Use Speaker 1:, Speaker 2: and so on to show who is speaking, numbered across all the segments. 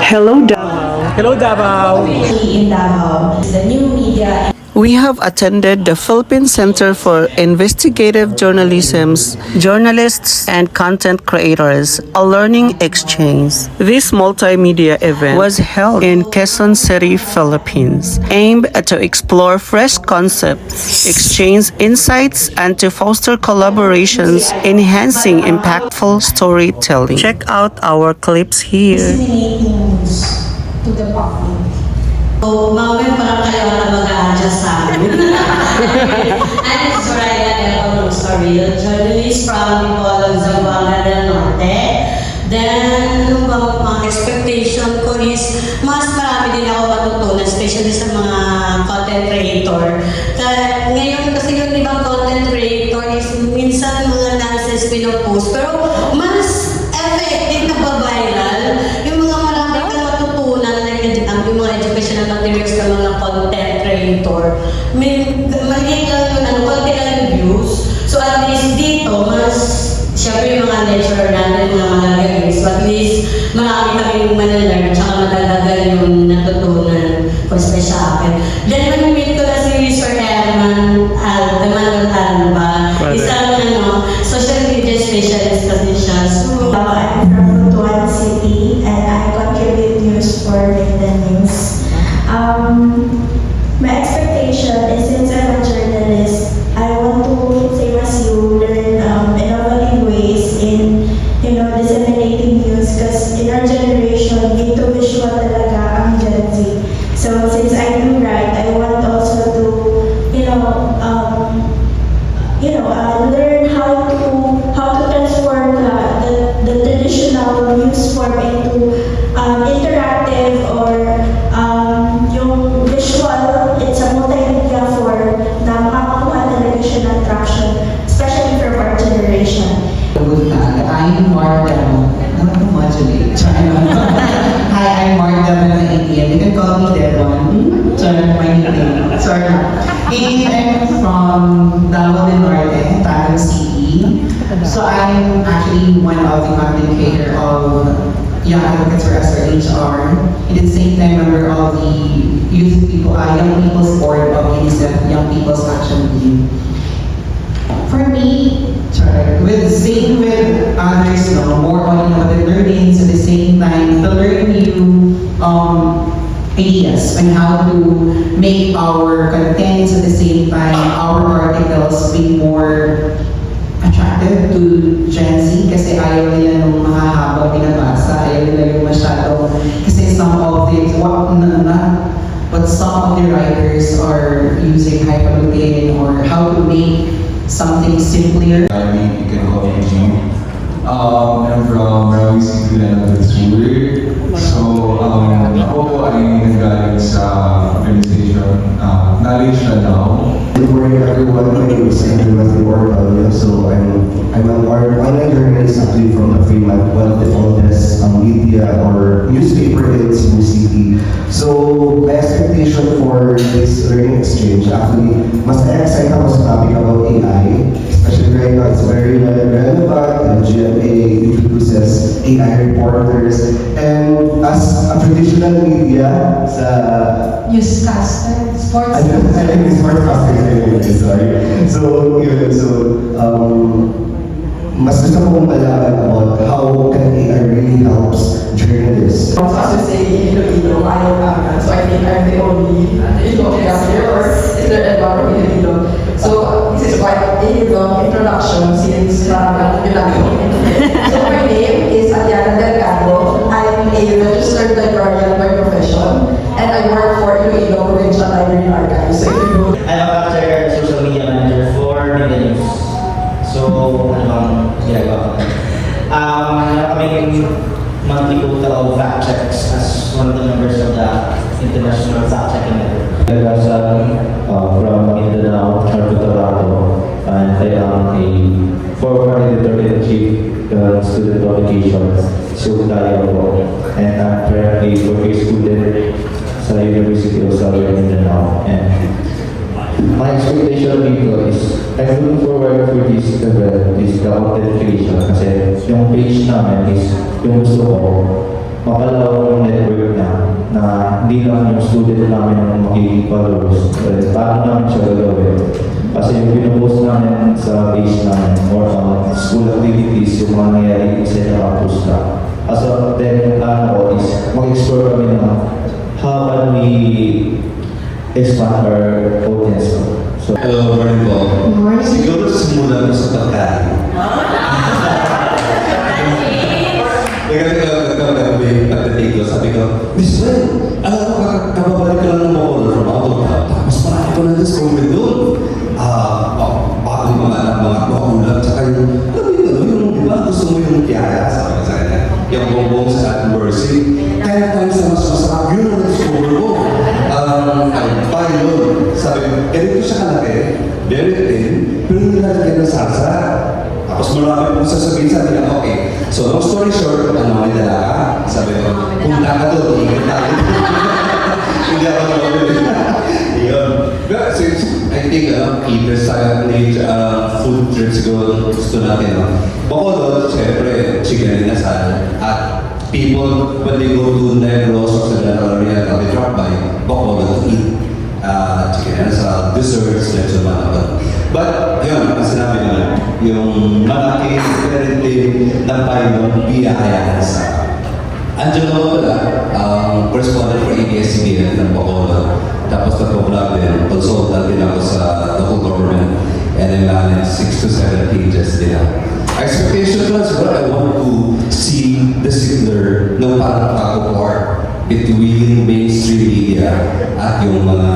Speaker 1: Hello, Davao.
Speaker 2: Hello, Davao.
Speaker 3: In Davao, the new media.
Speaker 1: We have attended the Philippine Center for Investigative Journalism's Journalists and Content Creators, a learning exchange. This multimedia event was held in Quezon City, Philippines, aimed to explore fresh concepts, exchange insights, and to foster collaborations, enhancing impactful storytelling. Check out our clips here.
Speaker 3: Disseminating news to the public. So, mamaya parang kayo na mag-a-adjust sa amin. I'm Soraya Soraya, journalist from Bicol, Zamboanga del Norte. Then, mga expectation ko is, mas marami din ako matutunan, especially sa mga content creator. Ngayon, kasi yung ibang content creator is minsan mga nonsense pinopost, pero mas effective na ba-viral. Yung mga marami kang matutunan, yung mga educational materials ng mga content creator. Maliit lang yun, konti lang yung views. So at least dito, mas, syempre yung mga lecturer natin, mga magagaling. So at least, marami kaming manalearn, tsaka madadagal yung natutunan for sa akin. Then, manimit ko na si Sir Herman Alba. Isang social media specialist kasi siya. So,
Speaker 4: I'm from Butuan City and I contribute news for the news. My expectation is, since I'm a journalist, I want to, same as you, learn innovative ways in disseminating news, because in our generation, into visual talaga ang Gen Z. So since I do write, I want also to learn how to transform the traditional news form into interactive or yung visual. It's a multimedia form na makakuha talaga siya ng traction, especially for our generation.
Speaker 5: I'm Mark modulate. Hi, I'm Mark Davao ng Indian. You can call me Devon. Sorry, my nickname. Sorry. And I'm from Davao del Norte, Quezon City. So I'm actually one of the content creator of Young Advocates for SRHR. And at the same time, member of the Young People's Board of UNICEF, Young People's Action Team. For me, same with others, more on the learnings at the same time, to learn new ideas on how to make our contents at the same time, our articles be more attractive to Gen Z, kasi ayaw nila nung mahahabang binabasa, ayaw nila yung masyado, kasi some of the writers are using hyperlink or how to make something simpler.
Speaker 6: You can call me G. I'm from Rawi City and So, ako ay nanggaling sa organization, knowledge na now.
Speaker 7: Good morning everyone, my name is Andrew Ortega. So I'm an online journalist actually from the Fremont, one of the oldest media or newspaper in Cebu City. So my expectation for this learning exchange, actually, mas excited ako sa topic about AI, especially right now it's very relevant, and GMA introduces AI reporters, and as a traditional media sa
Speaker 3: newscaster, sports.
Speaker 7: Sorry. Mas gusto kong malaman about how can AI really helps journalists.
Speaker 8: So as you say, Iloilo, so I think I'm the only Iloilo here, or is there anyone from Iloilo? So this is quite a long introduction since marami lang yung internet. So my name is Adriana Delgado. I'm a registered librarian by profession, and I work for Iloilo Provincial Library Archives. So if you go,
Speaker 9: I'm a culture social media manager for the news. So, ano bang ginagawa ko? Meron kaming monthly quota of fact checks as one of the members of the International Fact Checking Network.
Speaker 10: From Mindanao, Davao, and I am a former editor-in-chief student publications, 𝐂𝐨𝐧𝐭, and I'm currently a student sa University of Southern Mindanao. And my expectation dito is, I'm looking forward for this event, this content creation, kasi yung page namin is yung gusto ko, mapalawak yung network yung student namin ng magiging followers. Paano namin siya gagawin? Kasi yung pinupost namin sa page namin, more on school activities, yung mga nangyayari sa campus na. So then, is mag-explore kami na how can we expand our audience. So,
Speaker 2: hello, morning po. Siguro simulan mo sa pagkain. Pagdating ko, sabi ko, Miss Wen, alam mo, kababalik ko lang ng Bacolod from out of town. Tapos marami ko na discover doon. Bago yung mga ulam, tsaka yung, di ba, gusto mo yung kiyaya, sabi ko sa kanya, yung bongbong sa ating Mercy. 10 times na mas masarap, yun ang discover ko. Yun. Sabi ko, ganito siya kalaki, very thin, pero nilalagyan ng salsa. Tapos marami pong sasabihin sa atin, okay. So, long story short, may dala ka. Sabi ko, punta ka doon, iikot tayo. Hindi ako nababili. Yun. But since, I think, eaters tayo, food trips gusto natin. Bacolod, siyempre, chicken and asal. At people, when they go to Negros or sa General Area, they drop by Bacolod to eat chicken and asal, desserts, leche manaba. But, yun, ang sinabi nila, yung malaking parenting na pilot biyaya sa Andiyan ako pala, correspondent for ABS-CBN ng Bacolod. Tapos nagpo-vlog din, consultant din ako sa local government. And I manage 6 to 7 pages din ako. Expectation was what I want to see the signal ng parang pag-part between mainstream media at yung mga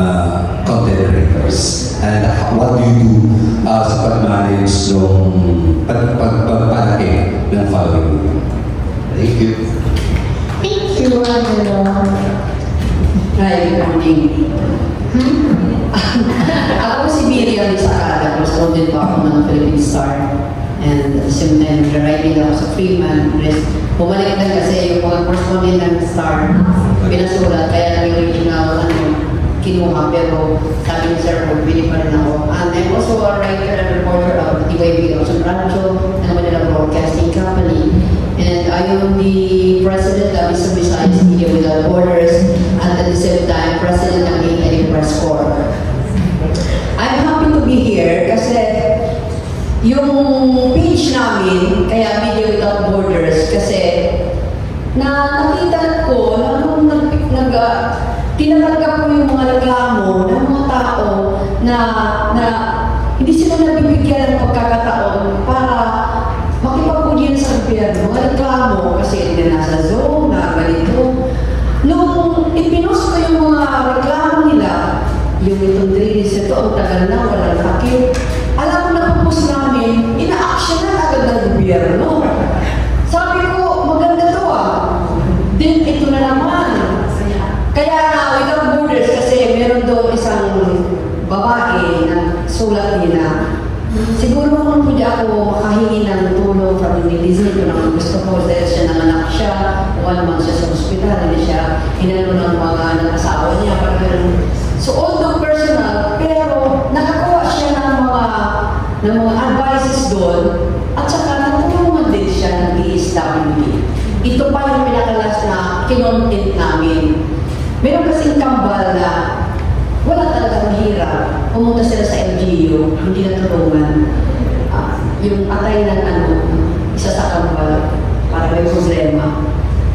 Speaker 2: content creators. And what do you do sa pag-manage ng pagpalaki ng following? Thank you.
Speaker 11: Thank you, Angela.
Speaker 3: Hi, good morning. Ako si Miriam Isakada, correspondent pa ako ng Philippine Star. And at the same time, nag-writing ako sa Freeman. Bumalik na kasi yung mga correspondent ng Star, pinasulat, kaya yung original, kinuha, pero sabi ni Sir, pili pa rin ako. And I'm also a writer and reporter of TYB, also Rancho, and Manila Broadcasting Company. And I am the president of Visayas and Mindanao Without Borders, and at the same time, president ng 𝐂𝐸 Press Corps. I'm happy to be here kasi yung page namin, kaya Media Without Borders, kasi nakita ko na nung tinatanggap ko yung mga reklamo ng mga tao na hindi sila nabibigyan ng pagkakataon para makipagpugyan sa gobyerno. Mga reklamo kasi hindi na nasa zone, na ganito. Nung ipinost ko yung mga reklamo nila, yung itong drainage ito, ang tagal na, walang takip. Alam mo na pupus namin, ina-action na agad ng gobyerno. Sabi ko, maganda to Then ito na naman. Kaya na, Without Borders, kasi meron doon isang babae na sulat nila. Siguro kung pwede ako makahingi ng tulong from netizen ko naman gusto ko dahil siya nanganak siya, 1 month siya sa hospital, hindi siya inano ng mga nakasawa niya. So although personal, pero nakakuha siya ng mga advices doon at saka natulungan din siya ng DSWD. Ito pa yung pinakalas na kinontent namin. Meron kasing kambal na wala talagang hirap. Pumunta sila sa LGU, hindi natulungan. Yung atay ng isa sa kambal para may problema.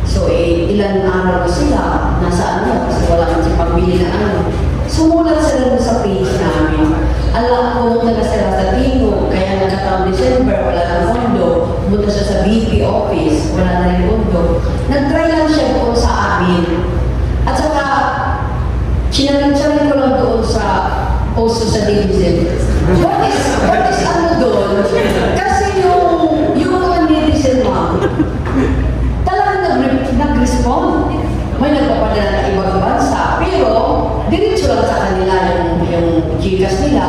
Speaker 3: So, ilan araw sila, nasa kasi wala kasi pambili na Sumulat sila sa page namin. Alam, pumunta na sila sa Tingo, kaya nagkataon December, wala ng pondo. Pumunta siya sa BP office, wala na rin pondo. Nag-try lang siya doon sa amin. At saka, sinanag-sarin ko lang doon sa post sa division. What is doon? Kasi yung mga netizen talagang nag-respond. May nagpapadala ng ibang bansa, pero diretso lang sa kanila yung Gcash nila,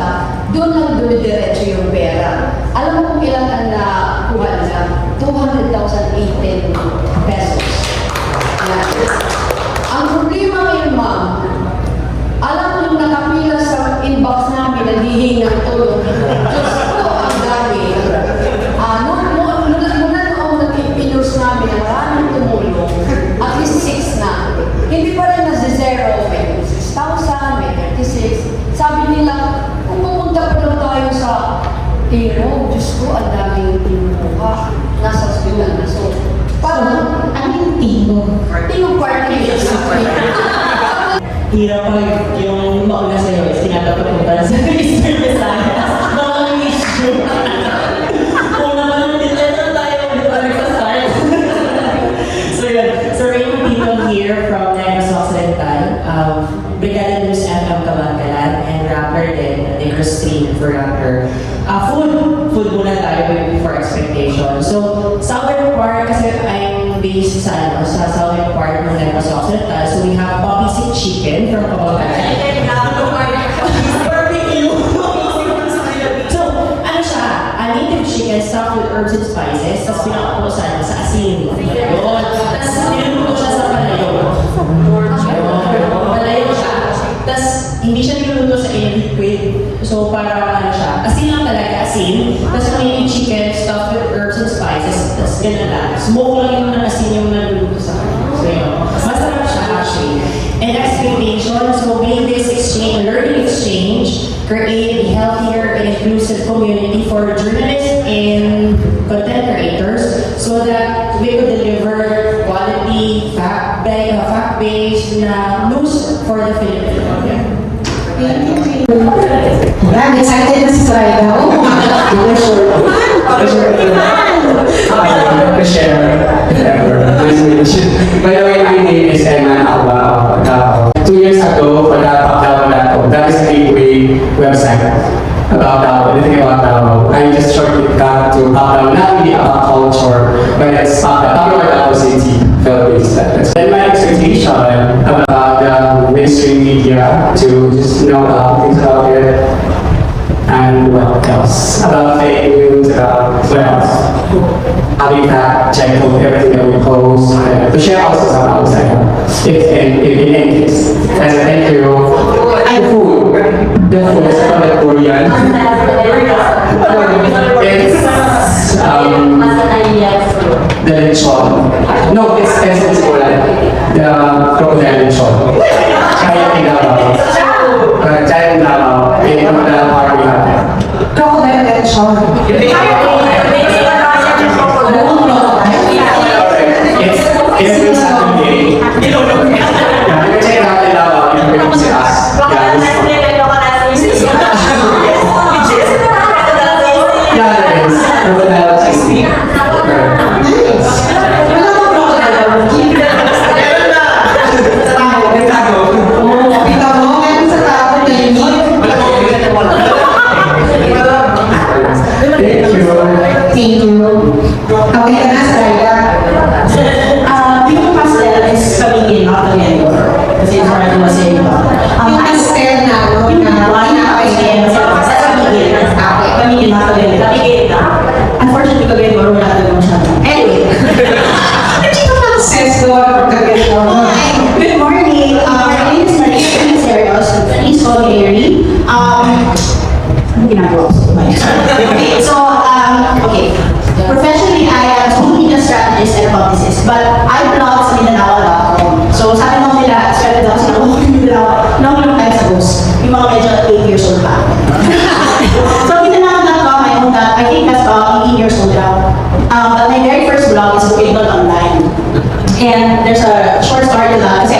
Speaker 3: doon lang diretso yung pera. Alam mo kung ilan ang nakuha nila? 200,018 pesos. Ang problema ngayon, ma'am, alam mo yung nakapila sa inbox namin na hihing ng tulong. Diyos ko, ang dami. Muna noong nag-pinos namin, maraming tumulong. At least 6 na. Hindi pa rin nasa 0. ang daming tinukuha. Nasa hospital na. So, parang,
Speaker 11: Ano yung tino?
Speaker 3: tinong party yun sa
Speaker 5: Hirap pag yung mauna sa'yo is tinatapapunta sa Eastern Visayas. Mga issue. Una pa nung dito tayo, hindi pa nagsa-start. So yun, so Raymond people here from Negros Occidental, Brigada News FM Kabangalan, and rapper din, Negros Stream for rapper. Food muna tayo before expectation. So, southern part, kasi I'm based sa southern part ng Negros Occidental, so we have poppy chicken from Kabangalan. So, ano siya? A native chicken stuffed with herbs and spices, tapos pinakapusan sa asin. Yun. Tapos niluto siya sa palayo. Palayo siya. Tapos hindi siya niluluto sa liquid. So parang ano siya, asin lang talaga, asin. Tapos may chicken stuffed with herbs and spices. Tapos gano'n lang. Smoke lang yung asin yung naluluto sa kanya. So yun. Masarap siya actually. And expectation, so make this exchange, learning exchange, create a healthier and inclusive community for journalists and content creators so that we could deliver quality, fact-based na news for the Philippines.
Speaker 11: Yan, excited na si Sarayda. Oh,
Speaker 12: By the way, my name is Eman Alba Davao. 2 years ago, Davao, that is a gateway website about Davao, anything about Davao. I just shortly got to Davao, not really about culture, but it's talking about Davao City, Philippines. And my expectation about the mainstream media to just know things about it. And what else? About fake news, about what else? Having fact check of everything that we post, to share also some outside. In any case. As a thank you. And food. The food is from the Korean. It's the lechon. No, it's the crocodile lechon. Giant in Davao. Giant in Davao. In the park we have.
Speaker 11: crocodile lechon.
Speaker 12: It's Saturday. You can check out in Davao. You can visit us. Crocodile cheese.
Speaker 11: Thank you. Okay ka na, Sarayda. Yung pastel is pamigil, not again. Kasi it's hard to say. Yung pastel na, wala na kayo sa pamigil. Okay, pamigil, not again. Pamigil na. Unfortunately, kagayin mo, wala na lang siya. Anyway. Hindi ko na access doon. Good morning. My name is Maria. Please call me Mary. Ano ginagawa ko? Okay, so, okay. Professionally, I am a social media strategist and a publicist, but I blog sa Mindanao.com. So, sabi mo nila, swerte daw sa Mindanao, long time ago, yung mga medyo 8 years old pa. So, Mindanao.com, I own that, I think that's about 18 years old now. But my very first blog is available online. And there's a short story to that, kasi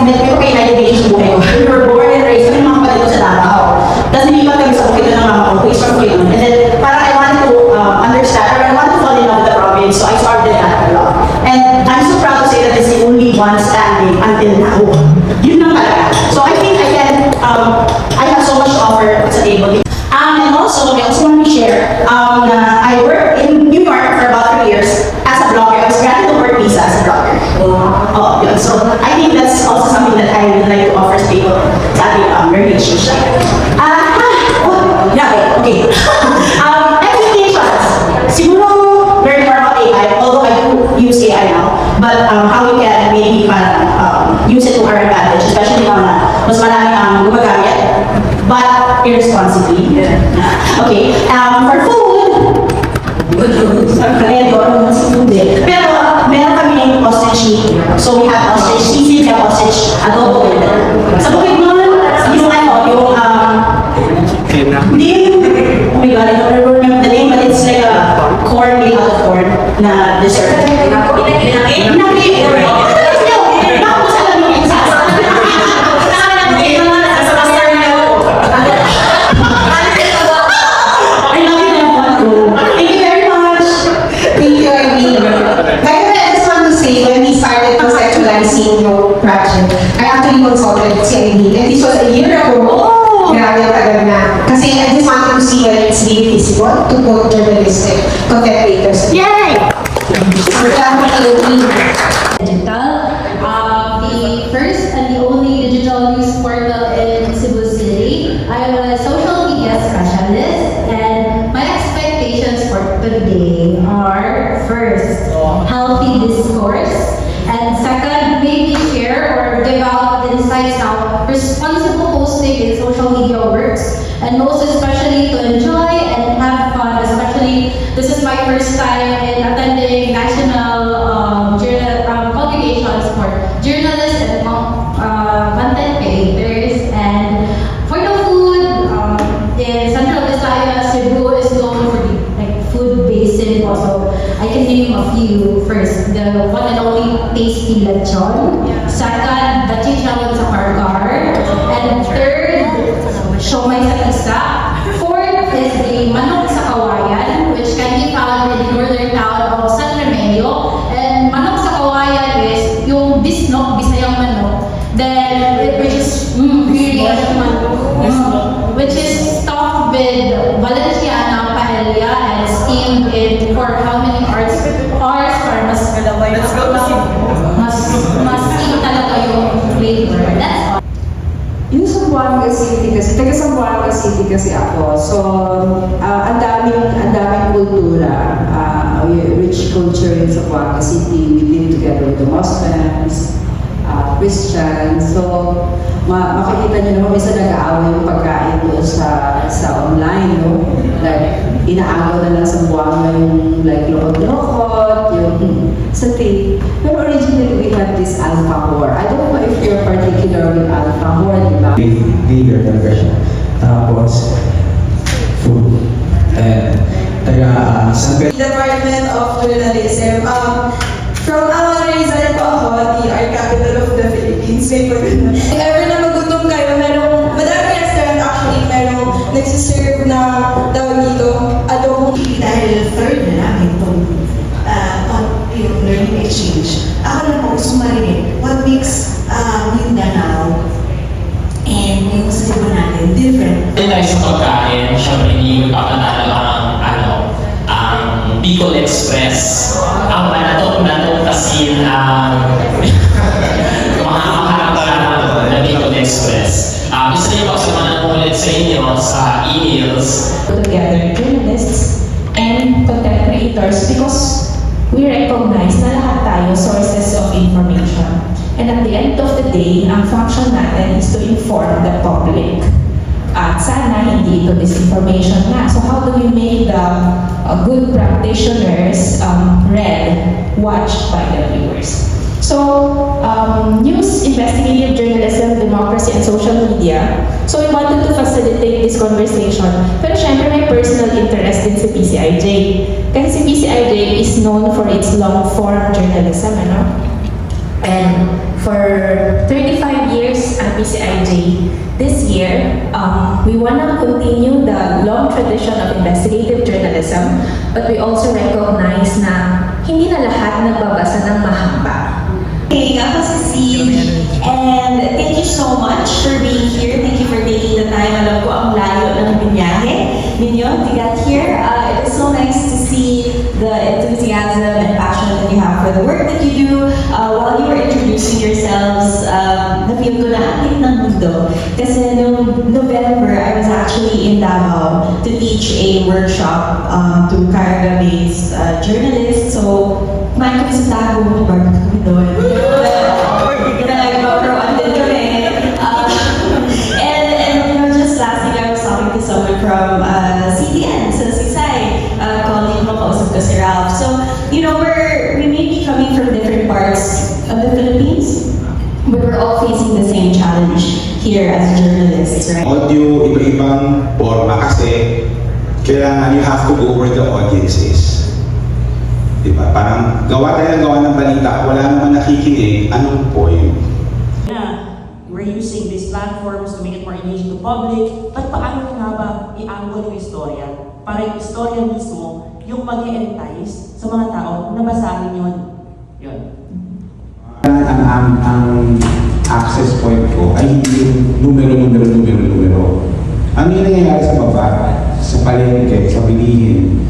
Speaker 11: medyo kayo na-dedication sa buhay ko. We were born and raised, kami mga kapatid ko sa Davao. Tapos nilipat kami sa bukid ng mama ko, who is from Quezon. And then, parang I wanted to understand, or I wanted to fall in love with the province, so I started that blog. And I'm so proud to say that it's the only one standing until now. Yun lang talaga. So I think I have so much to offer sa table. And also, I also want to share, I worked in New York for about 3 years as a blogger. I was granted a work visa as a blogger. Yun. So I think that's also something that I would like to offer to people sa ating relationship. Okay. Expectations. Siguro, learn more about AI, although I do use AI now, but how we can maybe use it to our advantage, especially now na mas marami gumagamit, but irresponsibly. Okay. For food, pero meron kami ng ostrich meat. So we have ostrich sisig, we have ostrich adobo. Sa bukid mo, yung hindi, oh my God, I don't remember the name. na deserve.
Speaker 13: I actually consulted CID, and this was a year ago. Grabe ang tagal na. Kasi I just wanted to see whether it's really feasible to put journalistic content creators. Yay!
Speaker 3: Digital, the first and the only digital news portal in Cebu City. I am a social media specialist, and my expectations for today are first, healthy discourse, and second, maybe share or give out insights how responsible posting in social media works, and most especially to enjoy and have fun. Especially, this is my first time in attending national convocations for journalists and content creators. And for the food, in Central Visayas, Cebu is known for the food basin. Also, I can name a few. First, the one and only tasty lechon. Second, the chicharon sa karkar. And third, siomay sa isa. Fourth is the manok sa kawayan, which can be found in the northern town of San Remedios. And manok sa kawayan is yung bisnok, Bisayang manok. Then, which is really which is stuffed with Valenciana paella and steamed in for how many hours para mas steam talaga yung flavor. That's all.
Speaker 8: Yung Zamboanga City kasi, taga Zamboanga City kasi ako. So, ang daming kultura, rich culture in Zamboanga City. We've been together with the Muslims, Christians. So, makikita niyo naman, minsan nag-aaway yung pagkain doon sa online, no? Like, inaagaw na lang sa Zamboanga yung like lokot-lokot, yung sati. Pero originally, we had this alfahor. I don't know if you're particular with alfahor, di ba?
Speaker 12: Bigger talaga siya. Tapos, food.
Speaker 14: Department of Journalism. From Rizal po ako, the art capital of the Philippines. If ever na magutom kayo, madami restaurant actually, merong nagsiserve na tawag dito, adobo.
Speaker 15: Dahil third na namin itong learning exchange, ako lang po gusto marinig what makes Mindanao and yung Cebu natin different.
Speaker 12: Hindi tayo sa pagkain, syempre hindi magpapanalo ang Bicol Express. Ang manatok kasin ang makaharap na Bicol Express. Isa rin ako sa manangulit sa inyo sa emails.
Speaker 11: Together journalists and content creators because we recognize na lahat tayo sources of information. And at the end of the day, ang function natin is to inform the public. At sana hindi ito disinformation na. So how do we make the good practitioners read, watched by the viewers? So, news, investigative journalism, democracy, and social media. So we wanted to facilitate this conversation. Pero syempre may personal interest din si PCIJ. Kasi si PCIJ is known for its long-form journalism, And for 35 years at PCIJ, this year, we want to continue the long tradition of investigative journalism, but we also recognize na hindi na lahat nagbabasa ng mahaba.
Speaker 16: Hey, ako si Steve, and thank you so much for being here. Thank you for taking the time. Alam ko ang layo ng binyahe ninyo to get here. It is so nice to see the enthusiasm and passion that you have for the work that you do. While you were introducing yourselves, na-feel ko na ang ng mundo. Kasi noong November, I was actually in Davao to teach a workshop to 𝐂𝐨𝐧𝐭𝐬 journalists. So, kumain kami sa Tago, barbecue kami doon. And just last week I was talking to someone from CTN, sa Siksay, calling mo, kausap ko si Ralph. So, we may be coming from different parts of the Philippines, but we're all facing the same challenge here as journalists, right?
Speaker 17: Audio, iba-ibang forma kasi kailangan you have to go where the audience is. Diba? Parang gawa ng balita, wala naman nakikinig, anong point?
Speaker 11: We're using these platforms to make it more engaging to public, but paano nga ba i-angle yung istorya? Para yung istorya mismo, yung mag-entice sa mga tao na basahin yun. Yun.
Speaker 17: Ang access point ko ay hindi yung numero. Ano yung nangyayari sa baba, sa palengke, sa bilihin,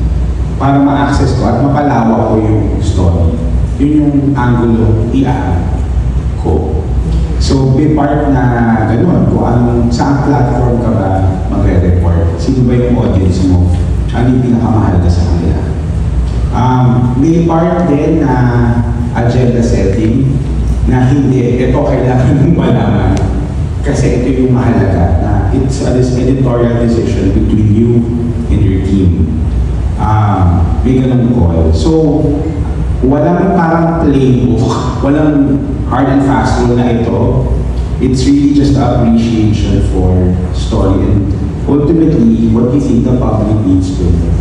Speaker 17: para ma-access ko at mapalawak ko yung story. Yun yung angulo ko. So, be part na gano'n, kung anong, saan platform ka ba magre-report? Sino ba yung audience mo? Ano yung pinakamahalaga sa kanila? May part din na agenda setting na hindi, ito kailangan mong malaman. Kasi ito yung mahalaga na it's an editorial decision between you and your team. May ganun call. So, walang parang playbook, walang hard and fast rule na ito. It's really just appreciation for story and ultimately what we think the public needs to know.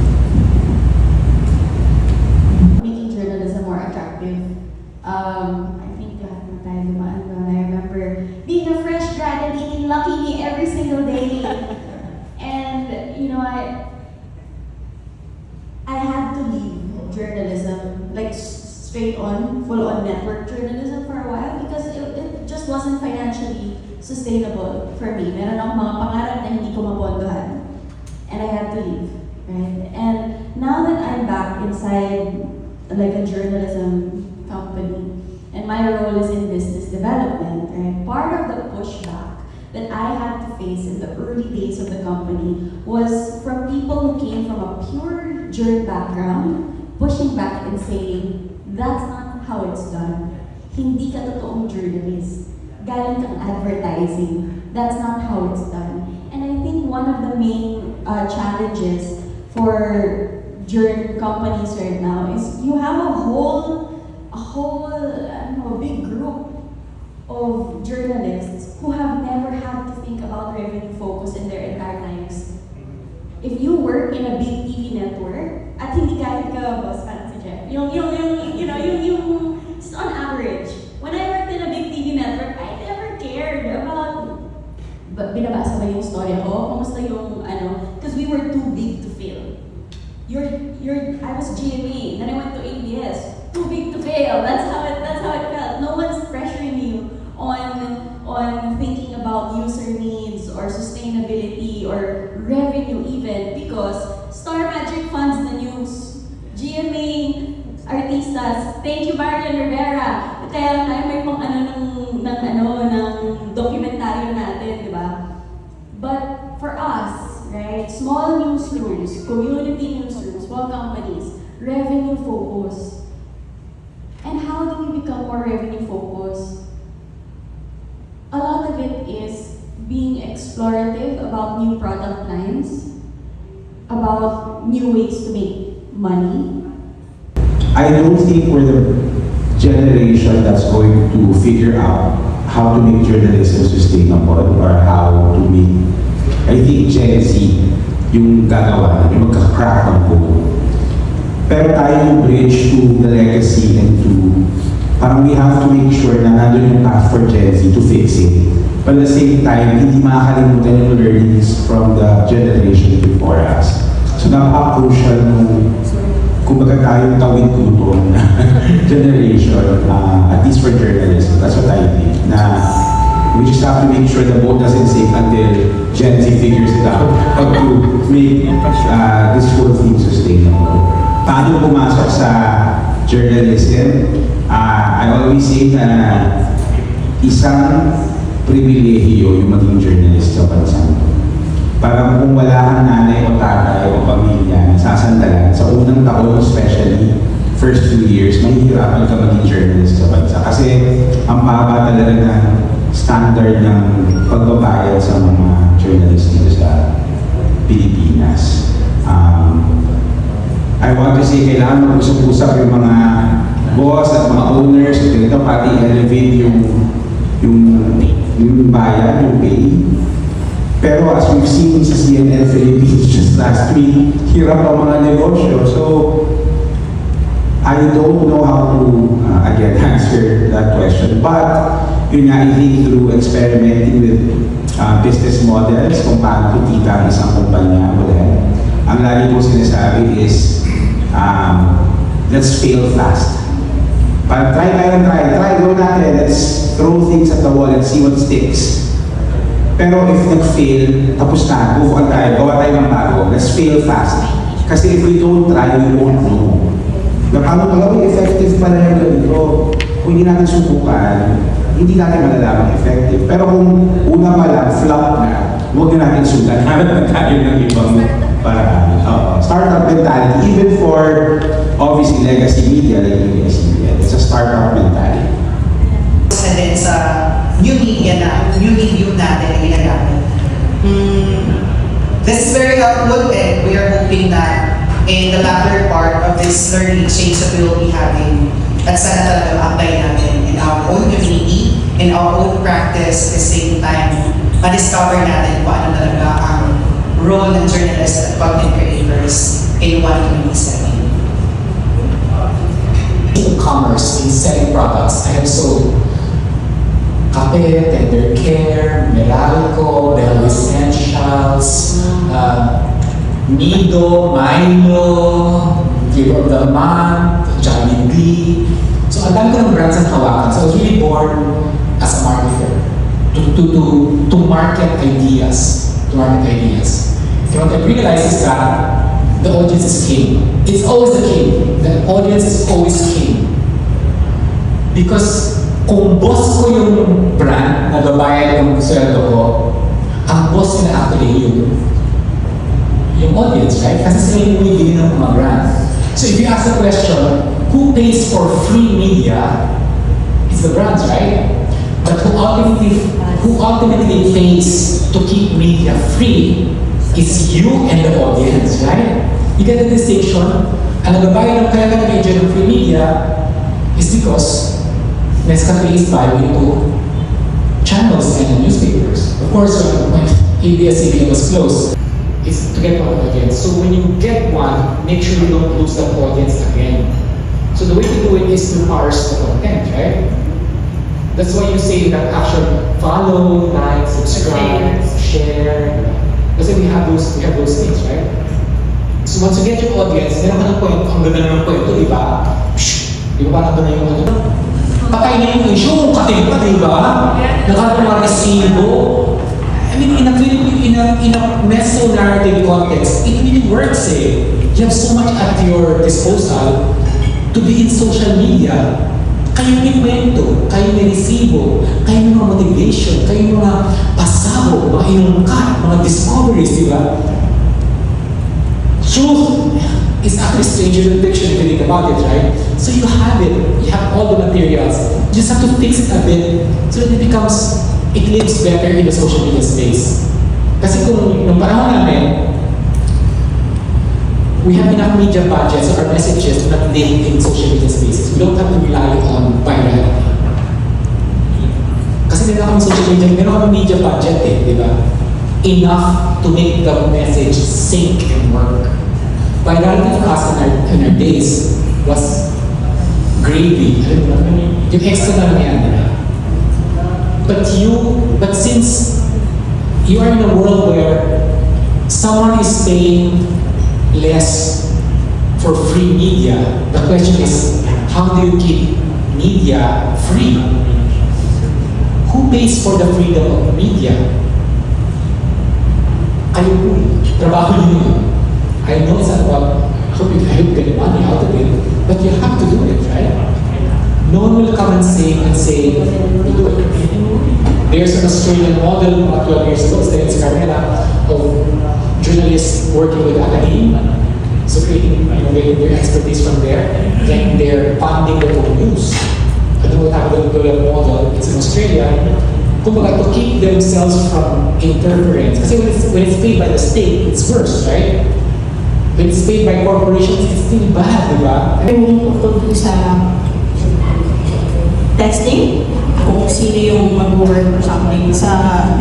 Speaker 16: Making journalism more attractive. I think lahat na tayo dumaan doon. I remember being a fresh grad and eating Lucky Me every single day. And, you know, I had to leave journalism, like straight on, full on network journalism for a while because it just wasn't financially sustainable for me. Meron akong mga pangarap na hindi ko mapondohan. And I had to leave, right? And now that I'm back inside like a journalism company, and my role is in business development, right? Part of the pushback that I had to face in the early days of the company was from people who came from a pure journal background, pushing back and saying, that's not how it's done. Hindi ka totoong journalist. Galing kang advertising. That's not how it's done. And I think one of the main challenges for journal companies right now is you have a whole big group of journalists who have never had to think about revenue focus in their entire lives. If you work in a big TV network, at hindi kahit ka boss, parang si Jeff, yung, just on average, when I worked in a big TV network, I never cared about, but binabasa ba yung storya ko? Kumusta yung, because we were too big to fail. I was GMA, then I went to ABS, too big to fail. That's how it felt. No one's pressuring you on thinking about user needs or sustainability or revenue even because Star Magic funds the news. GMA artistas, thank you Marian Rivera. Kaya lang tayo may pang ng dokumentaryo natin, di ba? But for us, right, small newsrooms, community newsrooms, small companies, revenue focus. And how do we become more revenue focused? A lot of it is being explorative about new product lines, about new ways to make money.
Speaker 17: I don't think we're the generation that's going to figure out how to make journalism sustainable or how to make, I think Gen Z yung gagawa, yung magka-crack ng code. Pero tayo yung bridge to the legacy and to, parang we have to make sure na nandun yung path for Gen Z to fix it. But at the same time, hindi makakalimutan yung learnings from the generation before us. So napaka-crucial nung kumbaga tayong tawid-gutom na generation, at least for journalism. That's what I think. Na we just have to make sure the boat doesn't sink until Gen Z figures it out how to make this whole thing sustainable. Paano pumasok sa journalism? I always say na isang pribilehiyo yung maging journalist sa bansa. Parang kung wala kang nanay o tatay o pamilya, sasandalan, sa unang taon especially, first few years, mahihirapan ka maging journalist sa bansa. Kasi ang baba talaga ng standard ng pagbabayad sa mga journalist dito sa Pilipinas. I want to say, kailangan mag-usap-usap yung mga boss at mga owners, ito pati elevate yung bayan, yung pay. Pero as we've seen sa CNN Philippines just last week, hirap ang mga negosyo. So, I don't know how to, again, answer that question. But, yun nga, I think through experimenting with business models, kung paano kikita ang isang kumpanya muli, ang lagi ko sinasabi is, let's fail fast. Parang try, go natin, let's throw things at the wall and see what sticks. Pero if nag-fail, tapos na, move on tayo, gawa tayo ng bago, let's fail fast. Kasi if we don't try, we won't know. Na paano magawin effective pala yung ganito? Kung hindi natin subukan, hindi natin malalaman effective. Pero kung una pa lang, flop na, huwag na natin sugan. Hanap tayo ng ibang paraan. Startup mentality, even for obviously legacy media, like legacy media, it's a startup mentality.
Speaker 5: And then sa new media new medium natin na ginagamit. This is very helpful, and we are hoping that in the latter part of this learning exchange that we will be having, at sana talaga apply natin in our own community, in our own practice, at the same time, ma-discover natin kung ano talaga ang role ng journalists at content creators in one community setting.
Speaker 18: In commerce, in selling products, I have sold Kape, Tender Care, Meralco, Bell Essentials, Nido, Milo, Flavor of the Month, Jollibee. So, ang dami ko ng brands ang hawakan. So, I was really born as a marketer to market ideas. What I realized is that the audience is king. It's always the king. The audience is always king. Because kung boss ko yung brand na babayad yung sweldo ko, ang boss nila actually yung audience, right? Kasi sila yung bumibili ng mga brand. So if you ask the question, who pays for free media? It's the brands, right? But who ultimately pays to keep media free is you and the audience, right? You get the distinction. Ang nagbabayad ng kaya ng media ng free media is because Nescafe is buying into channels and newspapers. Of course, when ABS-CBN was closed, it's to get one audience. So when you get one, make sure you don't lose that audience again. So the way to do it is to parse the content, right? That's why you say that actually follow, like, subscribe, share. Kasi we have those things, right? So once you get your audience, meron ka ng point, ang ganda ng kwento, di ba? Di ba parang ganda yung ano? Patay na yung issue, katimpa, di ba? Nakapag-resibo. I mean, in a meso-narrative context, it really works, eh. You have so much at your disposal to be in social media. Kayo may kwento, kayo may resibo, kayo may mga motivation, kayo may mga pasabog, mga inungkat, mga discoveries, di ba? Truth is actually stranger than fiction if you think about it, right? So you have it, you have all the materials. You just have to fix it a bit so that it lives better in the social media space. Kasi kung nung panahon namin, we have enough media budget so our messages do not live in social media spaces. We don't have to rely on virality. Kasi meron kami social media, meron kami media budget di ba? Enough to make the message sink and work. Virality for us in our days was gravy. Yung extra na lang yan, di ba? But since you are in a world where someone is paying less for free media, the question is, how do you keep media free? Who pays for the freedom of media? Kayo po, trabaho niyo. I know it's not about, I hope you get money out of it, but you have to do it, right? No one will come and say, you do it. There's an Australian model about 12 years ago, it's Carmela, of journalists working with academia. So creating, getting their expertise from there, then they're funding their own news. I don't know what happened with the model, it's in Australia. Kumbaga, to keep themselves from interference. Kasi when it's paid by the state, it's worse, right? When it's paid by corporations, it's still bad, di ba?
Speaker 11: Tungkol sa testing, kung sino yung mag-work or something.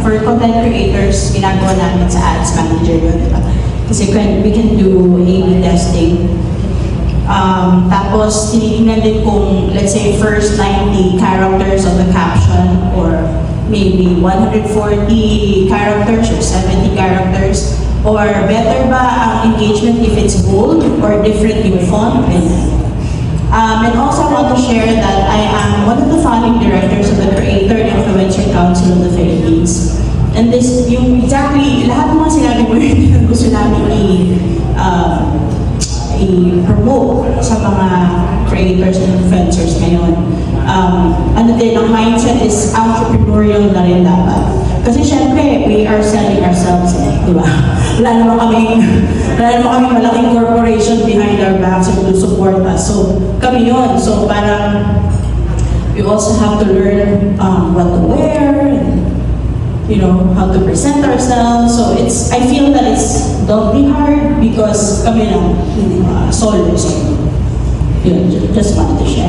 Speaker 11: For content creators, ginagawa namin sa ads manager yun, di ba? Kasi we can do A/B testing Tapos, tinitingnan din kung, let's say, first 90 characters of the caption or maybe 140 characters or 70 characters. Or better ba ang engagement if it's bold or different yung font? And also I want to share that I am one of the founding directors of the Creator and Influencer Council of the Philippines. And this, yung exactly, lahat ng mga sinabi mo yun, gusto namin i-promote sa mga creators and influencers ngayon. Ano din, ang mindset is entrepreneurial na rin dapat. Kasi syempre, we are selling ourselves, di ba? Wala naman kaming malaking corporation behind our backs who will support us. So, kami yun. So, parang, we also have to learn what to wear, and, you know, how to present ourselves. So, I feel that it's doubly hard because kami lang, solo. Yun, just wanted to share.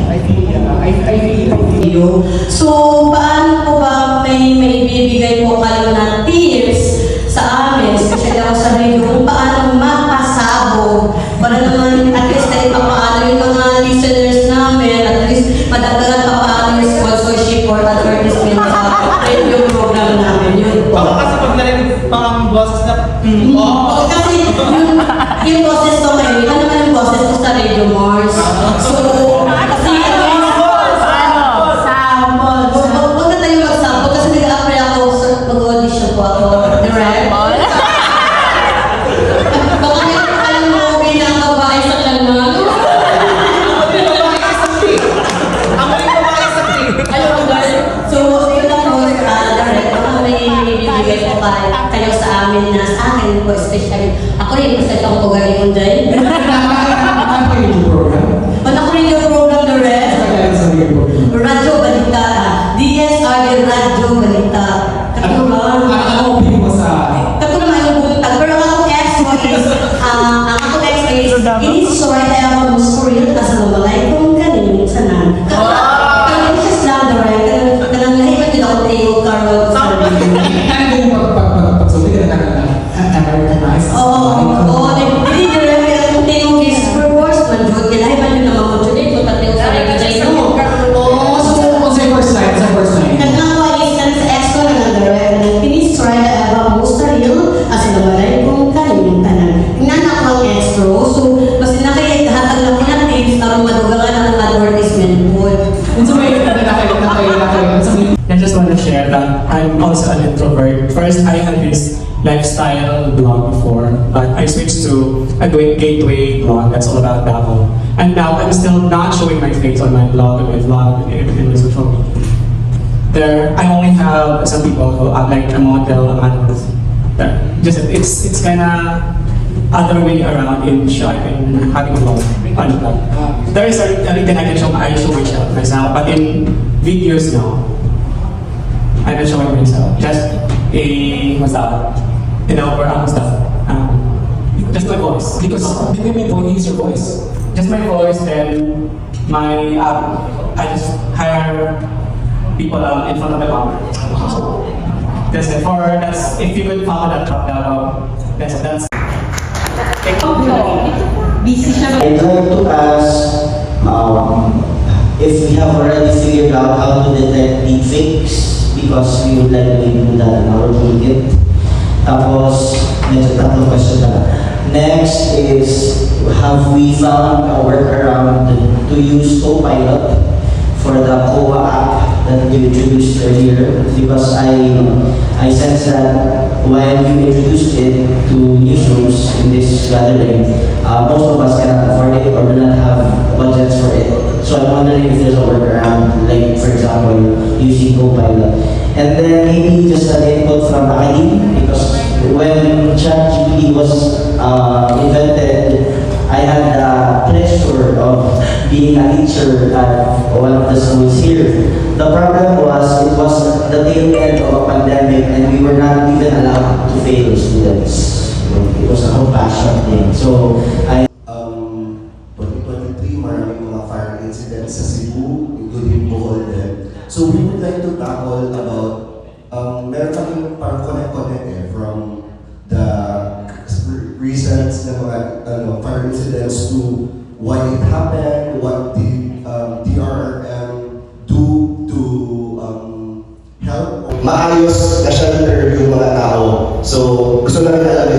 Speaker 3: So, paano po ba may bibigay po kayo ng tips sa amin, especially ako sa radio, kung paano mapasabog para naman at least kahit paano yung mga listeners namin, at least madagdagan pa paano yung sponsorship or advertisement sa radio program namin. Yun po.
Speaker 9: Baka kasi pag narinig pang boses na,
Speaker 3: Kasi yung boses ko kayo, ano naman yung boses ko sa Radio Mars. So, kasi huwag na tayo mag-sample kasi nag-apply ako sa mag-audition po ako. Direct. Baka may alam mo, bilang babae sa kalma. So, yun lang po, direct. Baka may bibigay po kayo sa amin na sa akin po, especially. Ako rin, kasi itong 𝐂𝐲𝐬𝐿 Ano ko rin yung program na rin? Radyo Balita. DSRD Radyo Balita. Ano ba?
Speaker 18: Ano opinion mo sa...
Speaker 3: Kato naman yung buntag. Pero ang ako is, it is so right I have a for real. Kasi namalay kung galing sana. Kanang siya slander, right? Kanang lahiman din ako tayo karot sa radio.
Speaker 18: Ano yung pagsulti ka na Americanized?
Speaker 3: Oo, hindi nyo rin ang tayo whisper words. Manjod, lahiman din naman mo dyan. Ito tayo sa radio.
Speaker 18: Oo, so sa first line.
Speaker 3: Nagkakawa instance sa exco na nag-direct. Pinis try na aba mo sa real as nabalay kung kalimutan. Tingnan ako ang extra. So, mas nakaya hatag lang ko ng tips na madugangan ang advertisement board.
Speaker 18: And so may I just want to share that I'm also an introvert. First, I had this lifestyle blog before, but I switched to a gateway blog that's all about Davao. And now I'm still not showing my face on my blog and my vlog and everything on social media. There, I only have some people who are like a model, a analyst. It's kind of other way around in having a blog. There is everything I can show myself, but in videos now, I'm not showing myself. Just what's that? Just my voice. Because the main point is your voice. Just my voice and my I just hire people in front of my camera. So that's it. That's if you could follow that that's.
Speaker 19: I'd like to ask if we have already figured out how to detect deepfakes because we would like to do that in our toolkit. Tapos, medyo tatlong question na. Next is, have we found a workaround to use Copilot for the COA app that you introduced earlier? Because I sense that when you introduced it to newsrooms in this gathering, most of us cannot afford it or do not have budgets for it. So I'm wondering if there's a workaround, like for example, using Copilot. And then maybe just an input from academia, because when ChatGPT was invented, I had the pleasure of being a teacher at one of the schools here. The problem was, it was the tail end of a pandemic and we were not even allowed to fail students. It was a compassion thing. So,
Speaker 7: 2023, maraming mga fire incidents sa Cebu, including Bohol din. So we would like to tackle about, meron kaming parang connect from the recent na mga fire incidents to why it happened, what did DRRM do to help. Maayos na shelter yung mga tao. So, gusto na nila